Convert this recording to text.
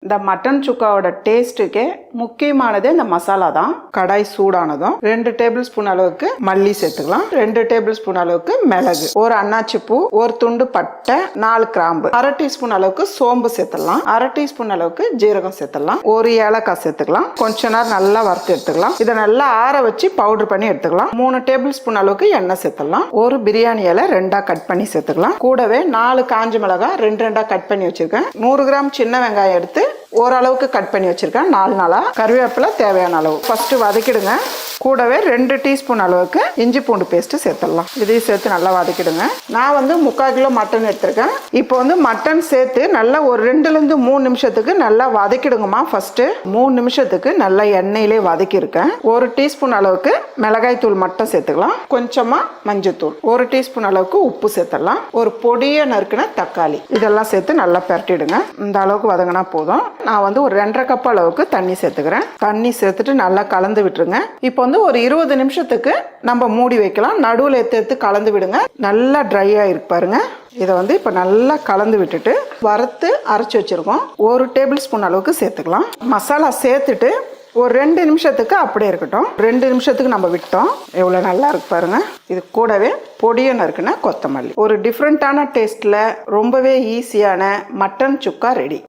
இந்த மட்டன் சுக்காவோட டேஸ்ட்டுக்கே முக்கியமானது இந்த மசாலா தான். கடாய் சூடானதும் 2 டேபிள் ஸ்பூன் அளவுக்கு மல்லி சேர்த்துக்கலாம், 2 டேபிள் ஸ்பூன் அளவுக்கு மிளகு, ஒரு அன்னாச்சி பூ, ஒரு துண்டு பட்டை, 4 கிராம்பு, அரை டீஸ்பூன் அளவுக்கு சோம்பு சேர்த்துடலாம், அரை டீஸ்பூன் அளவுக்கு ஜீரகம் சேர்த்துடலாம், ஒரு ஏலக்காய் சேர்த்துக்கலாம். கொஞ்ச நேரம் நல்லா வறுத்து எடுத்துக்கலாம். இதை நல்லா ஆற வச்சு பவுடர் பண்ணி எடுத்துக்கலாம். 3 டேபிள் ஸ்பூன் அளவுக்கு எண்ணெய் சேர்த்துடலாம். ஒரு பிரியாணி இலை 2ஆ கட் பண்ணி சேர்த்துக்கலாம். கூடவே 4 காஞ்ச மிளகாய் 2 கட் பண்ணி வச்சிருக்கேன். 100 கிராம் சின்ன வெங்காயம் எடுத்து ஓரளவுக்கு கட் பண்ணி வச்சிருக்கேன். 4 நாளா கருவேப்பிலை தேவையான அளவு ஃபர்ஸ்ட் வதக்கிடுங்க. கூடவே 2 டீஸ்பூன் அளவுக்கு இஞ்சி பூண்டு பேஸ்ட் சேர்த்துடலாம். இதையும் சேர்த்து நல்லா வதக்கிடுங்க. நான் 3/4 கிலோ மட்டன் எடுத்திருக்கேன். இப்போ மட்டன் சேர்த்து நல்லா ஒரு 2லேருந்து 3 நிமிஷத்துக்கு நல்லா வதக்கிடுங்கம்மா. ஃபர்ஸ்ட் 3 நிமிஷத்துக்கு நல்லா எண்ணெயிலே வதக்கியிருக்கேன். 1 டீஸ்பூன் அளவுக்கு மிளகாய் தூள் மட்டும் சேர்த்துக்கலாம். கொஞ்சமா மஞ்சத்தூள், 1 டீஸ்பூன் அளவுக்கு உப்பு சேர்த்துடலாம். ஒரு பொடியை நறுக்கின தக்காளி இதெல்லாம் சேர்த்து நல்லா பரட்டிடுங்க. இந்த அளவுக்கு வதங்கினா போதும். நான் ஒரு 2.5 கப் அளவுக்கு தண்ணி சேர்த்துக்கிறேன். தண்ணி சேர்த்துட்டு நல்லா கலந்து விட்டுருங்க. இப்போ ஒரு 20 நிமிஷத்துக்கு நம்ம மூடி வைக்கலாம். நடுவில் எடுத்து கலந்து விடுங்க. நல்லா ட்ரை ஆகிருக்கு பாருங்க. இதை இப்போ நல்லா கலந்து விட்டுட்டு வறுத்து அரைச்சி வச்சிருக்கோம் 1 டேபிள் ஸ்பூன் அளவுக்கு சேர்த்துக்கலாம். மசாலா சேர்த்துட்டு ஒரு 2 நிமிஷத்துக்கு அப்படியே இருக்கட்டும். 2 நிமிஷத்துக்கு நம்ம விட்டோம். எவ்வளோ நல்லா இருக்கு பாருங்க. இது கூடவே பொடியும் இருக்குன்னா கொத்தமல்லி. ஒரு டிஃப்ரெண்ட்டான டேஸ்ட்டில் ரொம்பவே ஈஸியான மட்டன் சுக்கா ரெடி.